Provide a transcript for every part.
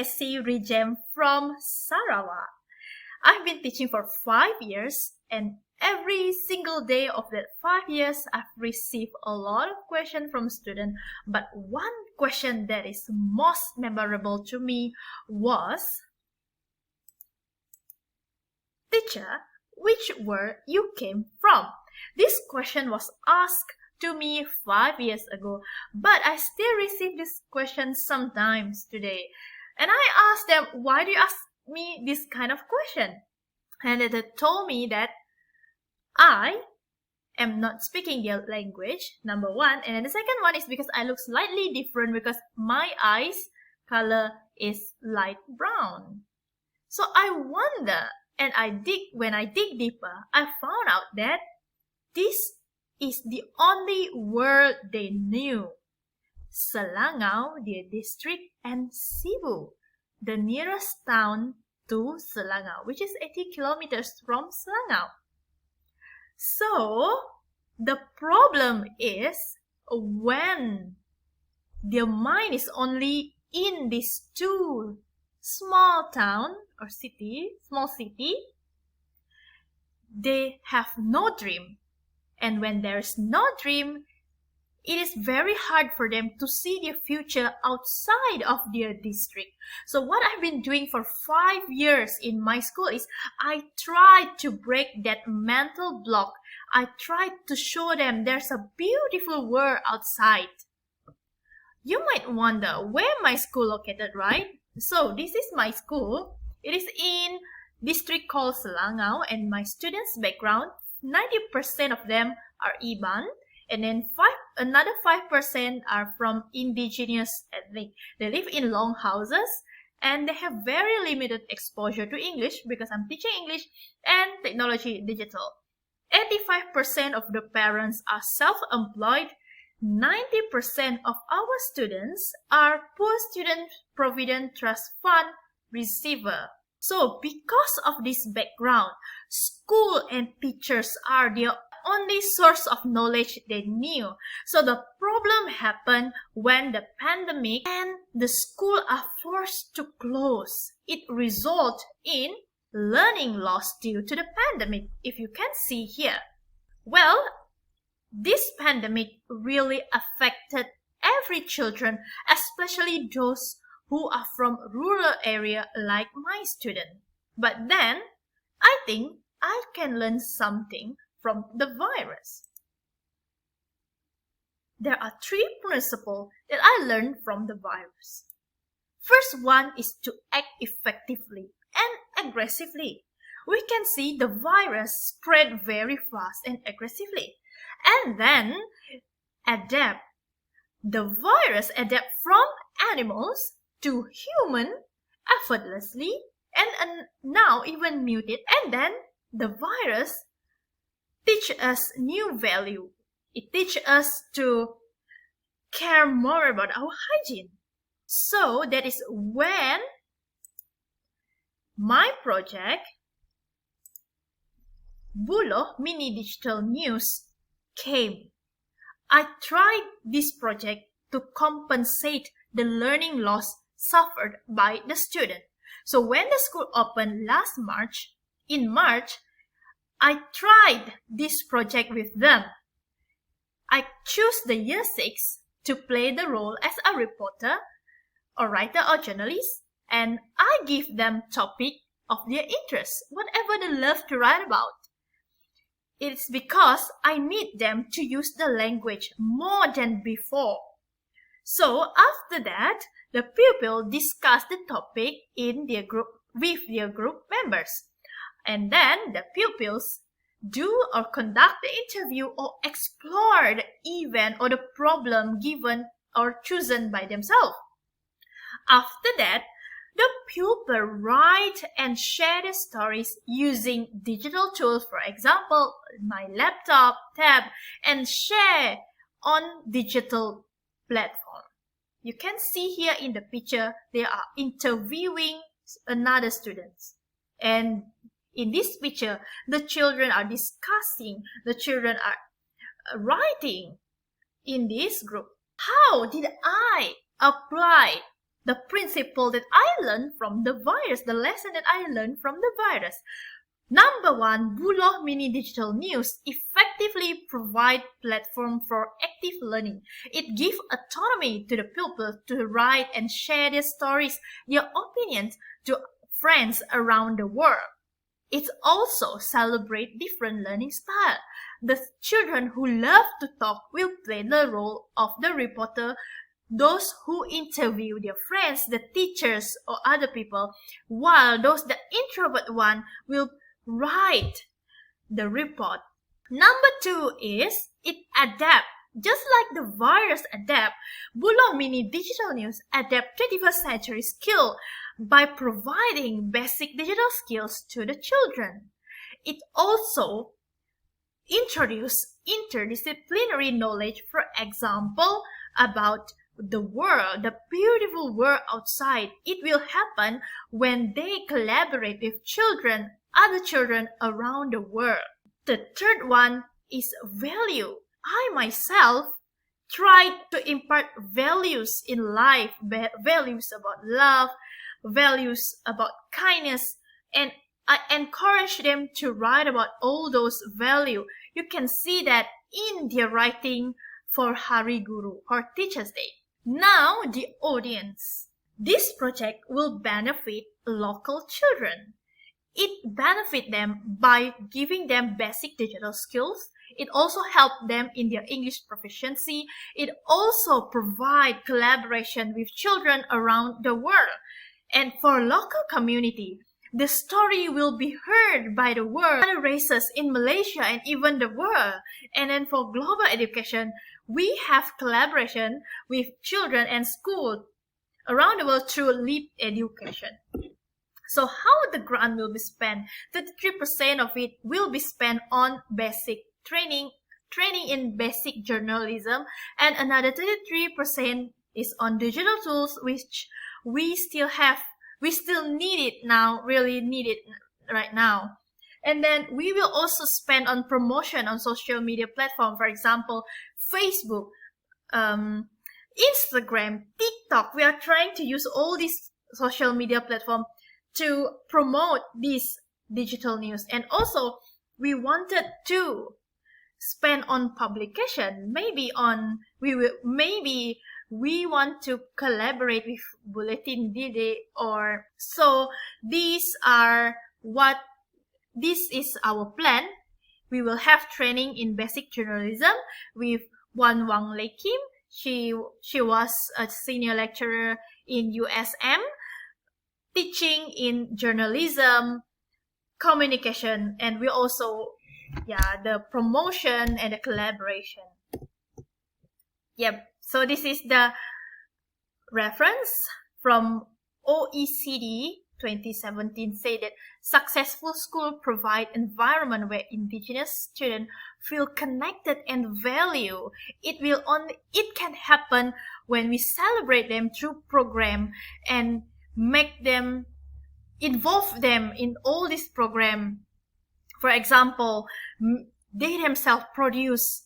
Tessie Rijem from Sarawak. I've been teaching for 5 years, and every single day of that 5 years, I've received a lot of questions from students. But one question that is most memorable to me was, "Teacher, which word you came from?" This question was asked to me 5 years ago, but I still receive this question sometimes today. And I asked them, "Why do you ask me this kind of question?" And they told me that I am not speaking their language, number one. And then the second one is because I look slightly different because my eyes color is light brown. So I wonder, and when I dig deeper, I found out that this is the only word they knew. Selangau, their district, and Sibu, the nearest town to Selangau, which is 80 kilometers from Selangau. So, the problem is when their mind is only in these two small town or small city, they have no dream. And when there's no dream, it is very hard for them to see their future outside of their district. So what I've been doing for 5 years in my school is I tried to break that mental block. I tried to show them there's a beautiful world outside. You might wonder where my school located, right? So this is my school. It is in district called Selangau, and my students' background, 90% of them are Iban, and then another 5% are from indigenous ethnic. They live in long houses, and they have very limited exposure to English because I'm teaching English and technology digital. 85% of the parents are self-employed. 90% of our students are Poor Student Provident Trust Fund receiver. So because of this background, school and teachers are the only source of knowledge they knew. So the problem happened when the pandemic and the school are forced to close. It resulted in learning loss due to the pandemic, if you can see here. Well, this pandemic really affected every children, especially those who are from rural area like my student. But then, I think I can learn something from the virus. There are 3 principles that I learned from the virus. First one is to act effectively and aggressively. We can see the virus spread very fast and aggressively. And then adapt. The virus adapt from animals to human effortlessly, and now even muted. And then the virus teach us new value. It teach us to care more about our hygiene. So that is when my project, Buloh Mini Digital News, came. I tried this project to compensate the learning loss suffered by the student. So when the school opened in March, I tried this project with them. I chose the year 6 to play the role as a reporter or writer or journalist, and I give them topic of their interest, whatever they love to write about. It's because I need them to use the language more than before. So after that, the pupil discuss the topic in their group with their group members. And then the pupils do or conduct the interview or explore the event or the problem given or chosen by themselves. After that, the pupil write and share the stories using digital tools, for example, my laptop, tab, and share on digital platform. You can see here in the picture, they are interviewing another students. And in this picture, the children are discussing, the children are writing in this group. How did I apply the principle that I learned from the virus, the lesson that I learned from the virus. Number one, Buloh Mini Digital News effectively provide platform for active learning. It gives autonomy to the pupils to write and share their stories, their opinions to friends around the world. It also celebrates different learning styles. The children who love to talk will play the role of the reporter, those who interview their friends, the teachers, or other people, while the introvert one will write the report. Number two is it adapts. Just like the virus adapt, Buloh Mini Digital News adapt 21st century skill by providing basic digital skills to the children. It also introduces interdisciplinary knowledge, for example, about the world, the beautiful world outside. It will happen when they collaborate with other children around the world. The third one is value. I myself tried to impart values in life, values about love, values about kindness, and I encourage them to write about all those values. You can see that in their writing for Hari Guru or Teacher's Day. Now the audience. This project will benefit local children. It benefits them by giving them basic digital skills. It also helps them in their English proficiency. It also provides collaboration with children around the world. And for local community, the story will be heard by the world, other races in Malaysia and even the world. And then for global education, we have collaboration with children and schools around the world through LEAP education. So how the grant will be spent? 33% of it will be spent on basic training in basic journalism, and another 33% is on digital tools, which we still need it now, really need it right now. And then we will also spend on promotion on social media platform, for example, Facebook, Instagram, TikTok. We are trying to use all these social media platforms to promote this digital news. And also we wanted to spend on publication. Maybe we want to collaborate with Bulletin Dide, or so. This is our plan. We will have training in basic journalism with Wang Lei Kim. She was a senior lecturer in USM, teaching in journalism, communication, and we also the promotion and the collaboration. Yep. So this is the reference from OECD 2017, say that successful school provide environment where indigenous students feel connected and value. It can happen when we celebrate them through program and involve them in all this program. For example, they themselves produce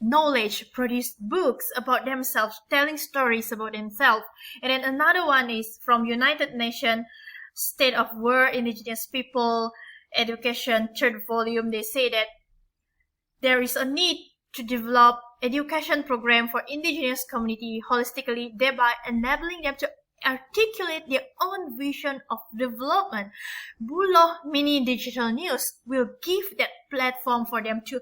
knowledge, produce books about themselves, telling stories about themselves. And then another one is from United Nations State of World Indigenous People Education, third volume. They say that there is a need to develop education program for indigenous community holistically, thereby enabling them to articulate their own vision of development. Buloh Mini Digital News will give that platform for them to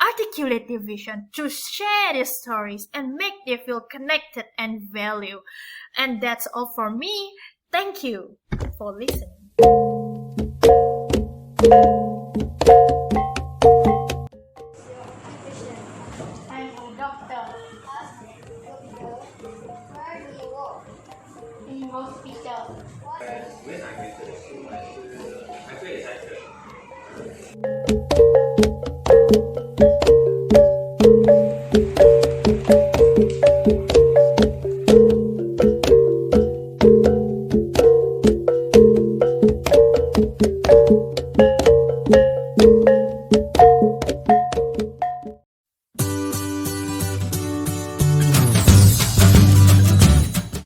articulate their vision, to share their stories, and make them feel connected and value. And that's all for me. Thank you for listening.